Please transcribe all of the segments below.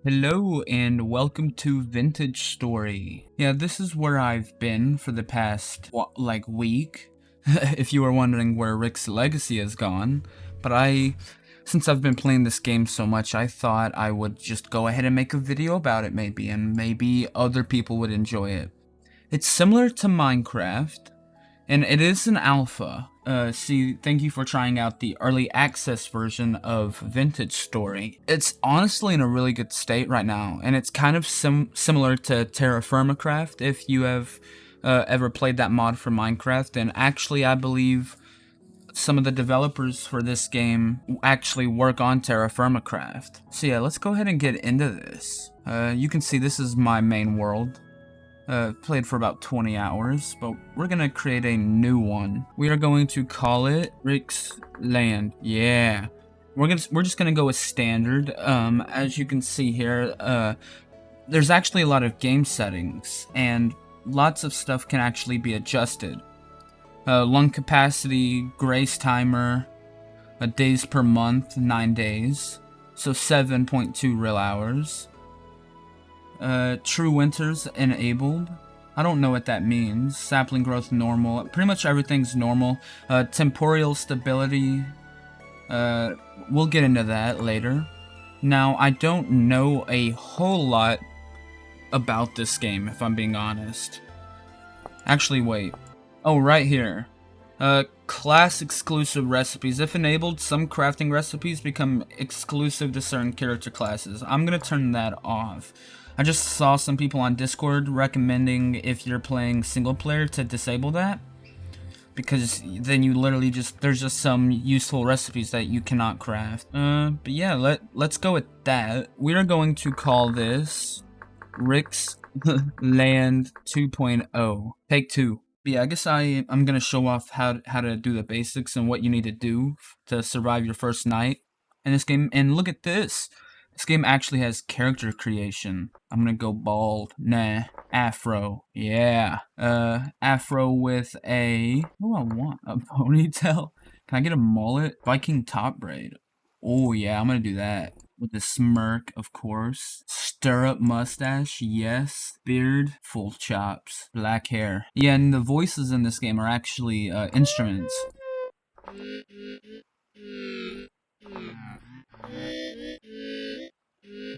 Hello and welcome to Vintage Story. Yeah, this is where I've been for the past, week. If you were wondering where Rick's legacy has gone. But since I've been playing this game so much, I thought I would just go ahead and make a video about it maybe, and maybe other people would enjoy it. It's similar to Minecraft, and it is an alpha. Thank you for trying out the early access version of Vintage Story. It's honestly in a really good state right now, and it's kind of similar to Terra Firmacraft if you have ever played that mod for Minecraft. And actually, I believe some of the developers for this game actually work on Terra Firmacraft. So yeah, let's go ahead and get into this. You can see this is my main world. Played for about 20 hours, but we're gonna create a new one. We are going to call it Rick's Land. Yeah. We're just gonna go with standard. As you can see here, there's actually a lot of game settings, and lots of stuff can actually be adjusted. Lung capacity, grace timer, days per month, 9 days. So 7.2 real hours. True winters enabled. I don't know what that means. Sapling growth normal. Pretty much everything's normal. Temporal stability. We'll get into that later. Now, I don't know a whole lot about this game, if I'm being honest. Actually, wait. Oh, right here. Class exclusive recipes. If enabled, some crafting recipes become exclusive to certain character classes. I'm gonna turn that off. I just saw some people on Discord recommending if you're playing single player to disable that, because then you literally there's just some useful recipes that you cannot craft. But yeah, let's go with that. We are going to call this Rick's Land 2.0. Take 2. But yeah, I guess I'm gonna show off how to do the basics and what you need to do to survive your first night in this game. And look at this. This game actually has character creation. I'm gonna go bald. Nah. Afro. Yeah. Afro with a... What do I want? A ponytail? Can I get a mullet? Viking top braid. Oh yeah, I'm gonna do that. With a smirk, of course. Stirrup mustache, yes. Beard, full chops. Black hair. Yeah, and the voices in this game are actually instruments.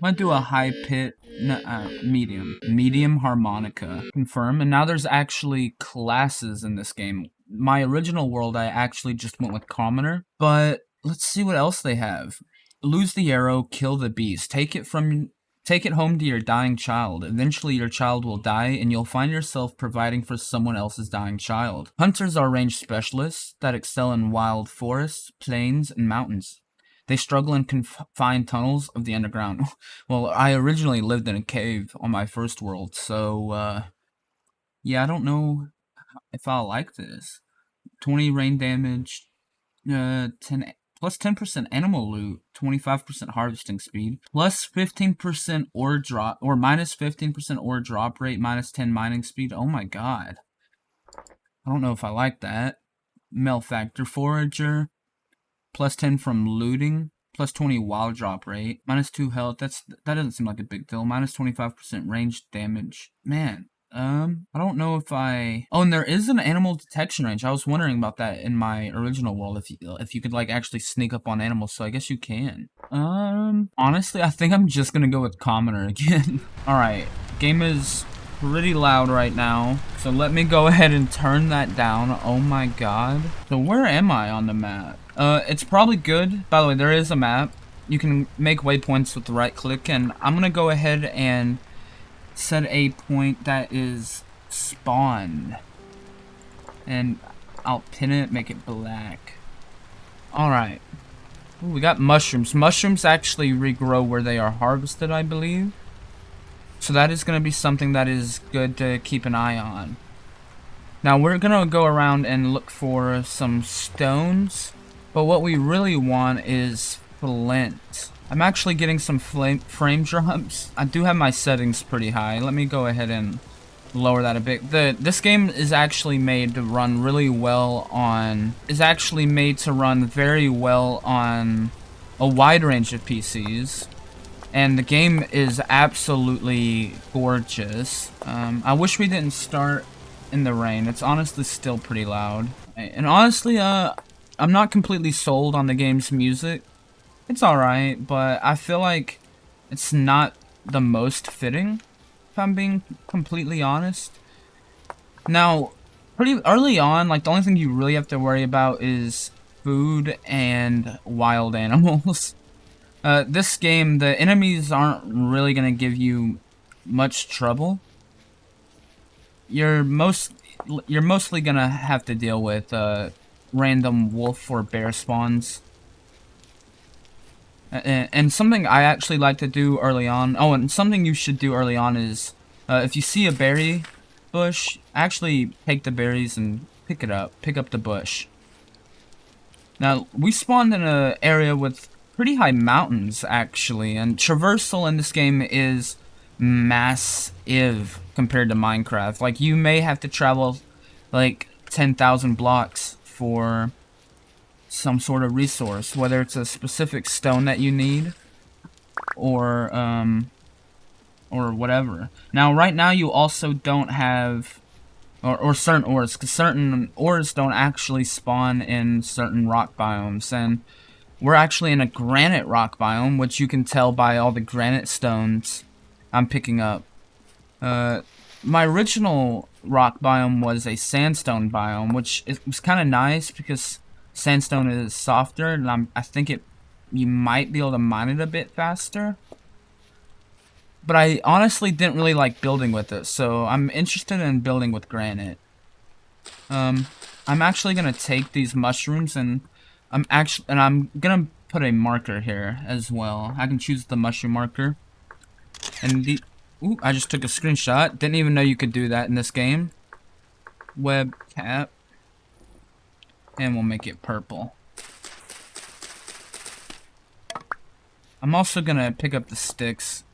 I'm gonna do a high pitch, medium harmonica. Confirm. And now there's actually classes in this game. My original world, I actually just went with commoner, but let's see what else they have. Lose the arrow, kill the beast. Take it home to your dying child. Eventually your child will die and you'll find yourself providing for someone else's dying child. Hunters are ranged specialists that excel in wild forests, plains, and mountains. They struggle in confined tunnels of the underground. Well, I originally lived in a cave on my first world, so, yeah, I don't know if I'll like this. 20 rain damage, 10% animal loot, 25% harvesting speed, plus 15% ore drop, or minus 15% ore drop rate, minus 10 mining speed. Oh my god. I don't know if I like that. Malefactor forager. Plus 10 from looting, plus 20 wild drop rate, minus 2 health. That doesn't seem like a big deal. Minus 25% range damage. Man, I don't know if I... Oh, and there is an animal detection range. I was wondering about that in my original world, if you could, like, actually sneak up on animals, so I guess you can. Honestly, I think I'm just gonna go with commoner again. Alright, game is pretty loud right now, so let me go ahead and turn that down. Oh my god. So where am I on the map? It's probably good. By the way, there is a map. You can make waypoints with the right click, and I'm gonna go ahead and set a point that is spawn. And I'll pin it, make it black. Alright. We got mushrooms. Mushrooms actually regrow where they are harvested, I believe. So that is gonna be something that is good to keep an eye on. Now we're gonna go around and look for some stones. But what we really want is flint. I'm actually getting some frame drops. I do have my settings pretty high. Let me go ahead and lower that a bit. This game is actually made to run really well on... is actually made to run very well on a wide range of PCs. And the game is absolutely gorgeous. I wish we didn't start in the rain. It's honestly still pretty loud. And honestly, I'm not completely sold on the game's music. It's alright, but I feel like it's not the most fitting, if I'm being completely honest. Now, pretty early on, like, the only thing you really have to worry about is food and wild animals. This game, the enemies aren't really gonna give you much trouble. You're mostly gonna have to deal with random wolf or bear spawns. And something I actually like to do early on. Oh, and something you should do early on is, if you see a berry bush, actually take the berries and pick it up. Pick up the bush. Now, we spawned in an area with pretty high mountains, actually, and traversal in this game is massive compared to Minecraft. Like, you may have to travel, like, 10,000 blocks for some sort of resource, whether it's a specific stone that you need, or whatever. Now, right now, you also don't have... Or certain ores, because certain ores don't actually spawn in certain rock biomes, and we're actually in a granite rock biome, which you can tell by all the granite stones I'm picking up. My original rock biome was a sandstone biome, which was kind of nice because sandstone is softer, and I think you might be able to mine it a bit faster. But I honestly didn't really like building with it, so I'm interested in building with granite. I'm actually gonna take these mushrooms and I'm gonna put a marker here as well. I can choose the mushroom marker. And ooh, I just took a screenshot. Didn't even know you could do that in this game. Web cap. And we'll make it purple. I'm also gonna pick up the sticks.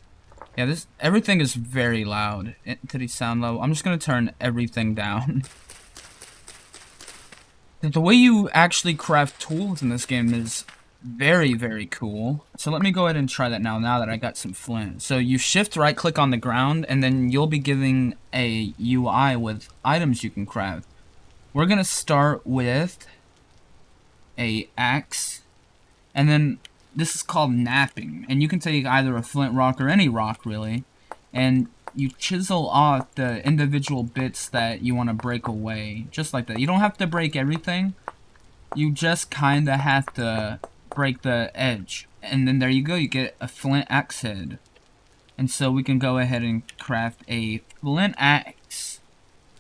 Yeah, everything is very loud. Entity sound level. I'm just gonna turn everything down. The way you actually craft tools in this game is very, very cool. So let me go ahead and try that now that I got some flint. So you shift right click on the ground and then you'll be giving a UI with items you can craft. We're gonna start with a axe, and then this is called napping, and you can take either a flint rock or any rock really, and you chisel off the individual bits that you want to break away, just like that. You don't have to break everything, you just kind of have to break the edge, and then there you go, you get a flint axe head. And so we can go ahead and craft a flint axe.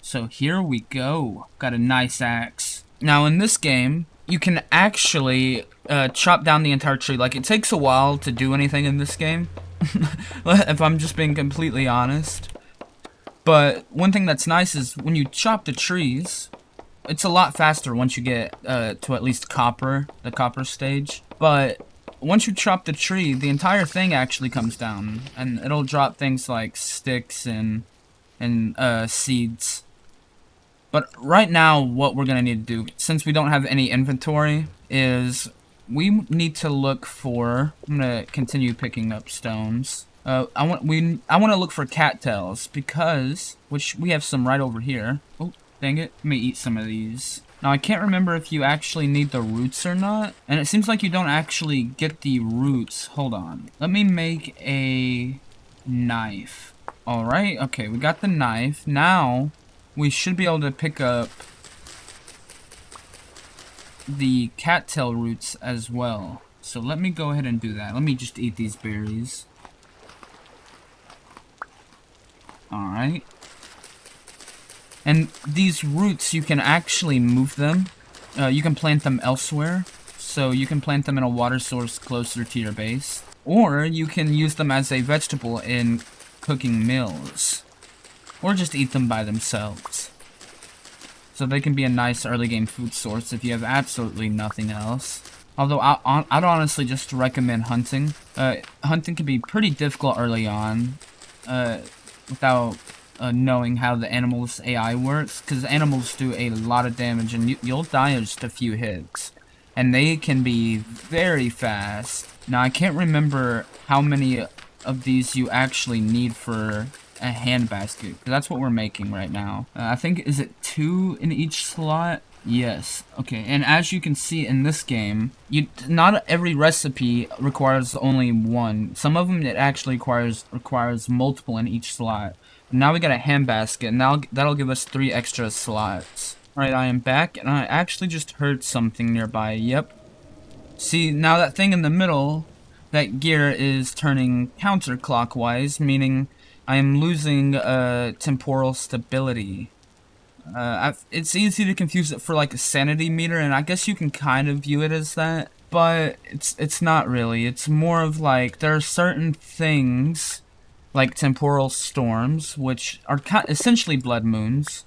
So here we go, got a nice axe. Now in this game, you can actually chop down the entire tree. Like, it takes a while to do anything in this game, if I'm just being completely honest. But one thing that's nice is when you chop the trees, it's a lot faster once you get to at least copper, the copper stage. But once you chop the tree, the entire thing actually comes down, and it'll drop things like sticks and seeds. But right now, what we're gonna need to do, since we don't have any inventory, is we need to look for. I'm gonna continue picking up stones. I want to look for cattails because, which we have some right over here. Oh, dang it! Let me eat some of these. Now I can't remember if you actually need the roots or not, and it seems like you don't actually get the roots. Hold on. Let me make a knife. All right. Okay, we got the knife now. We should be able to pick up the cattail roots as well. So let me go ahead and do that. Let me just eat these berries. Alright. And these roots, you can actually move them. You can plant them elsewhere. So you can plant them in a water source closer to your base. Or you can use them as a vegetable in cooking meals. Or just eat them by themselves. So they can be a nice early game food source if you have absolutely nothing else. Although I'd honestly just recommend hunting. Hunting can be pretty difficult early on, without knowing how the animal's AI works, because animals do a lot of damage and you'll die in just a few hits. And they can be very fast. Now I can't remember how many of these you actually need for a handbasket. That's what we're making right now. I think, is it 2 in each slot? Yes. Okay, and as you can see in this game, not every recipe requires only 1. Some of them it actually requires multiple in each slot. Now we got a handbasket, and that'll give us 3 extra slots. Alright, I am back, and I actually just heard something nearby. Yep. See, now that thing in the middle, that gear is turning counterclockwise, meaning I am losing temporal stability. It's easy to confuse it for like a sanity meter, and I guess you can kind of view it as that, but it's not really. It's more of like, there are certain things like temporal storms, which are essentially blood moons.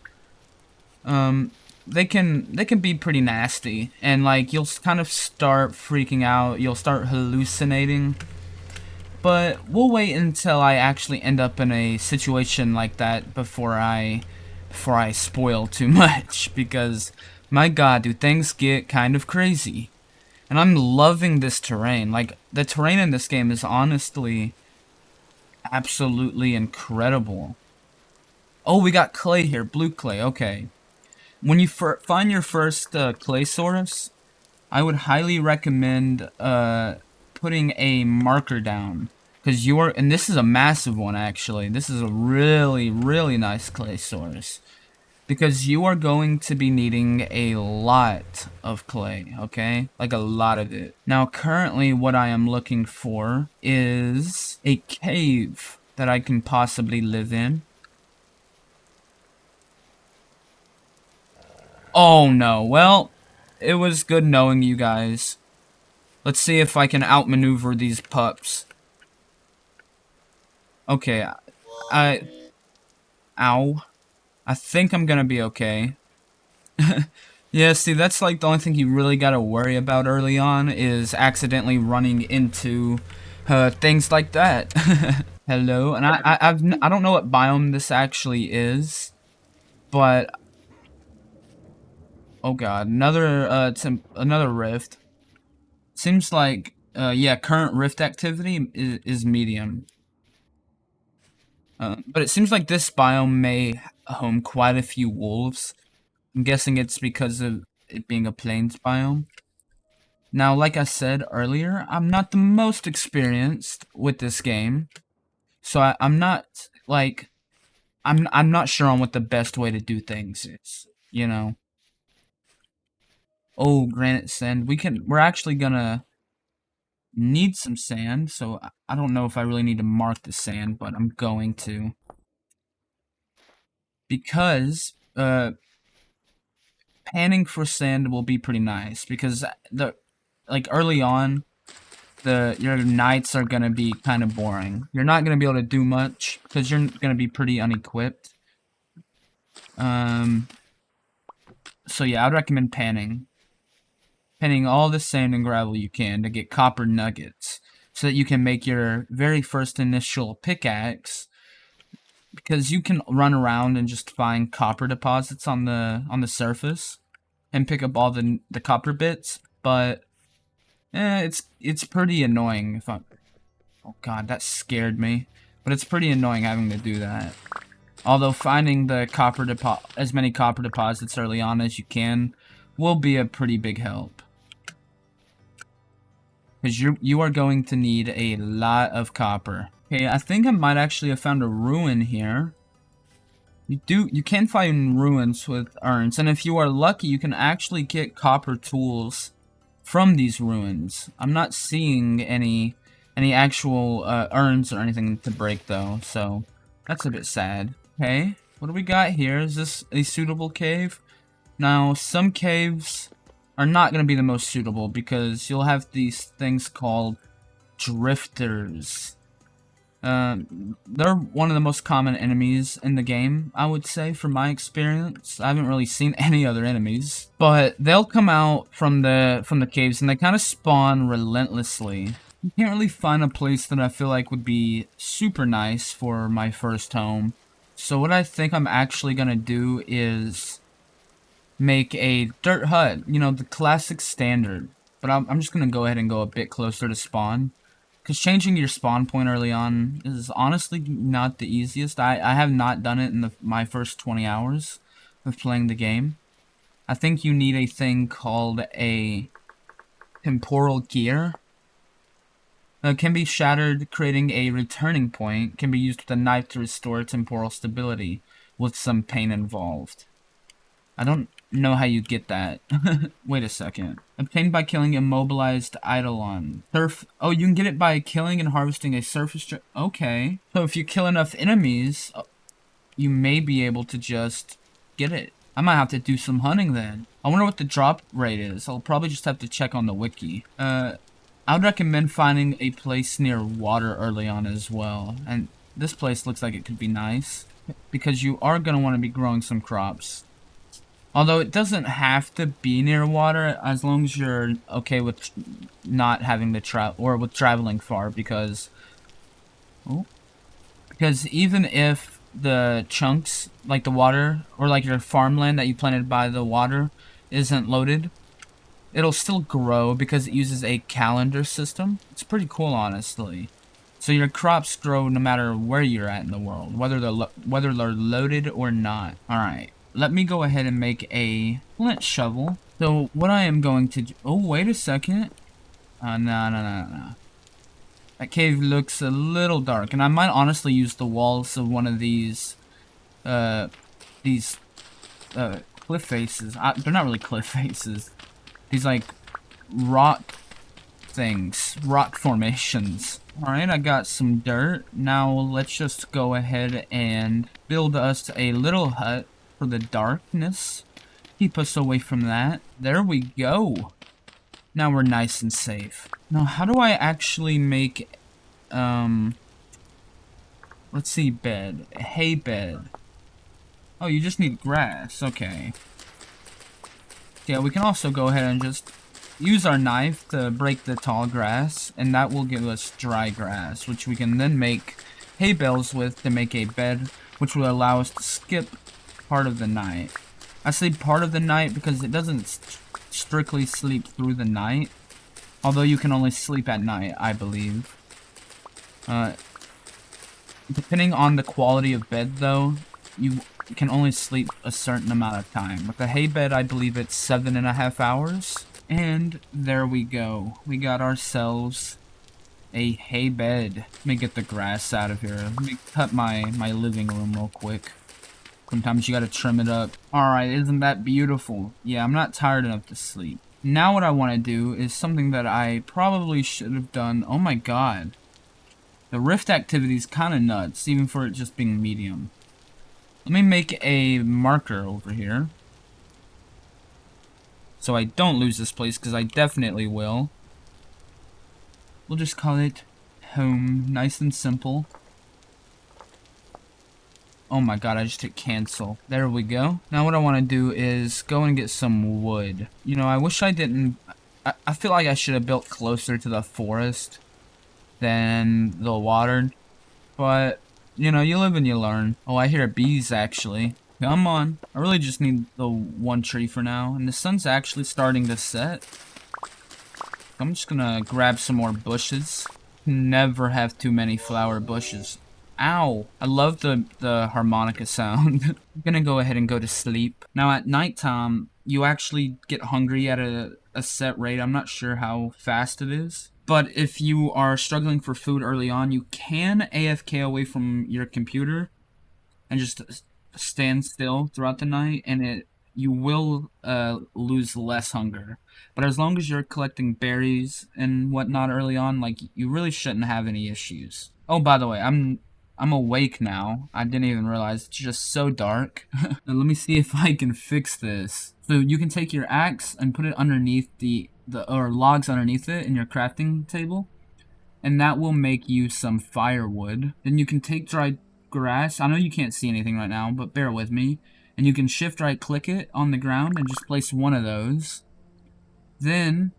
They can be pretty nasty, and like you'll kind of start freaking out, you'll start hallucinating. But we'll wait until I actually end up in a situation like that before I spoil too much, because my god, do things get kind of crazy. And I'm loving this terrain. Like, the terrain in this game is honestly absolutely incredible. Oh, we got clay here, blue clay, okay. When you find your first clay source, I would highly recommend putting a marker down. Because and this is a massive one actually. This is a really, really nice clay source. Because you are going to be needing a lot of clay, okay? Like a lot of it. Now currently what I am looking for is a cave that I can possibly live in. Oh no, well, it was good knowing you guys. Let's see if I can outmaneuver these pups. Okay, ow. I think I'm gonna be okay. Yeah, see, that's like the only thing you really gotta worry about early on, is accidentally running into things like that. Hello, and I don't know what biome this actually is, but oh god, another rift. Seems like yeah, current rift activity is medium. But it seems like this biome may home quite a few wolves. I'm guessing it's because of it being a plains biome. Now, like I said earlier, I'm not the most experienced with this game, so I'm not like I'm not sure on what the best way to do things is. You know. Oh, granite sand. We're actually gonna need some sand, so I don't know if I really need to mark the sand, but I'm going to. Because panning for sand will be pretty nice, because like early on your nights are gonna be kind of boring. You're not gonna be able to do much because you're gonna be pretty unequipped. So yeah, I'd recommend panning all the sand and gravel you can to get copper nuggets, so that you can make your very first initial pickaxe. Because you can run around and just find copper deposits on the surface and pick up all the copper bits, but it's pretty annoying if I'm... Oh god, that scared me. But it's pretty annoying having to do that. Although finding the as many copper deposits early on as you can will be a pretty big help. Because you are going to need a lot of copper. Okay, I think I might actually have found a ruin here. You can find ruins with urns, and if you are lucky, you can actually get copper tools from these ruins. I'm not seeing any actual urns or anything to break though, so that's a bit sad. Okay, what do we got here? Is this a suitable cave? Now, some caves are not going to be the most suitable because you'll have these things called drifters. They're one of the most common enemies in the game, I would say, from my experience. I haven't really seen any other enemies, but they'll come out from the caves and they kind of spawn relentlessly. You can't really find a place that I feel like would be super nice for my first home. So what I think I'm actually gonna do is make a dirt hut, you know, the classic standard. But I'm just gonna go ahead and go a bit closer to spawn, Because changing your spawn point early on is honestly not the easiest. I have not done it in my first 20 hours of playing the game. I think you need a thing called a temporal gear. Can be shattered, creating a returning point. Can be used with a knife to restore temporal stability, with some pain involved. I don't know how you get that. Wait a second. Obtained by killing immobilized Eidolon. Oh, you can get it by killing and harvesting a surface. Okay. So if you kill enough enemies, you may be able to just get it. I might have to do some hunting then. I wonder what the drop rate is. I'll probably just have to check on the wiki. I would recommend finding a place near water early on as well. And this place looks like it could be nice, because you are going to want to be growing some crops. Although it doesn't have to be near water, as long as you're okay with not having to travel, or with traveling far, because even if the chunks, like the water, or like your farmland that you planted by the water, isn't loaded, it'll still grow because it uses a calendar system. It's pretty cool, honestly. So your crops grow no matter where you're at in the world, whether they're loaded or not. All right, let me go ahead and make a flint shovel. So what I am going to do... Oh, wait a second. No. That cave looks a little dark, and I might honestly use the walls of one of these cliff faces. They're not really cliff faces. These, like, rock things. Rock formations. Alright, I got some dirt. Now, let's just go ahead and build us a little hut for the darkness. Keep us away from that. There we go. Now we're nice and safe. Now, how do I actually make, let's see, bed. A hay bed. Oh, you just need grass. Okay. Yeah, we can also go ahead and just use our knife to break the tall grass, and that will give us dry grass, which we can then make hay bales with to make a bed, which will allow us to skip part of the night. I say part of the night because it doesn't strictly sleep through the night, although you can only sleep at night, I believe. Depending on the quality of bed, though, you can only sleep a certain amount of time. With the hay bed, I believe it's 7.5 hours. And there we go. We got ourselves a hay bed. Let me get the grass out of here. Let me cut my living room real quick. Sometimes you gotta trim it up. Alright, isn't that beautiful? Yeah, I'm not tired enough to sleep. Now what I want to do is something that I probably should have done. Oh my god. The rift activity is kind of nuts, even for it just being medium. Let me make a marker over here, so I don't lose this place, because I definitely will. We'll just call it home. Nice and simple. Oh my god, I just hit cancel. There we go. Now what I want to do is go and get some wood. You know, I wish I didn't... I feel like I should have built closer to the forest than the water. But, you know, you live and you learn. Oh, I hear bees, actually. Come on. I really just need the one tree for now. And the sun's actually starting to set. I'm just gonna grab some more bushes. Never have too many flower bushes. Ow! I love the harmonica sound. I'm gonna go ahead and go to sleep. Now at nighttime, you actually get hungry at a set rate. I'm not sure how fast it is. But if you are struggling for food early on, you can AFK away from your computer and just stand still throughout the night, and you will lose less hunger. But as long as you're collecting berries and whatnot early on, like, you really shouldn't have any issues. Oh, by the way, I'm awake now. I didn't even realize. It's just so dark. Now, let me see if I can fix this. So you can take your axe and put it underneath or logs underneath it in your crafting table, and that will make you some firewood. Then you can take dried grass. I know you can't see anything right now, but bear with me. And you can shift right click it on the ground and just place one of those. Then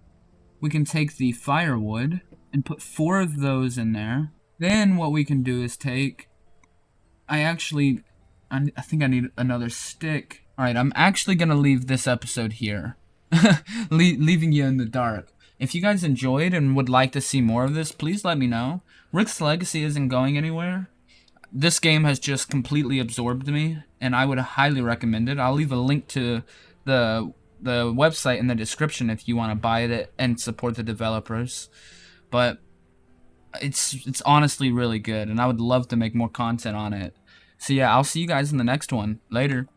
we can take the firewood and put 4 of those in there. Then what we can do is take... I think I need another stick. Alright, I'm actually gonna leave this episode here. Leaving you in the dark. If you guys enjoyed and would like to see more of this, please let me know. Rick's Legacy isn't going anywhere. This game has just completely absorbed me, and I would highly recommend it. I'll leave a link to the website in the description if you want to buy it and support the developers. But it's honestly really good, and I would love to make more content on it. So yeah, I'll see you guys in the next one. Later.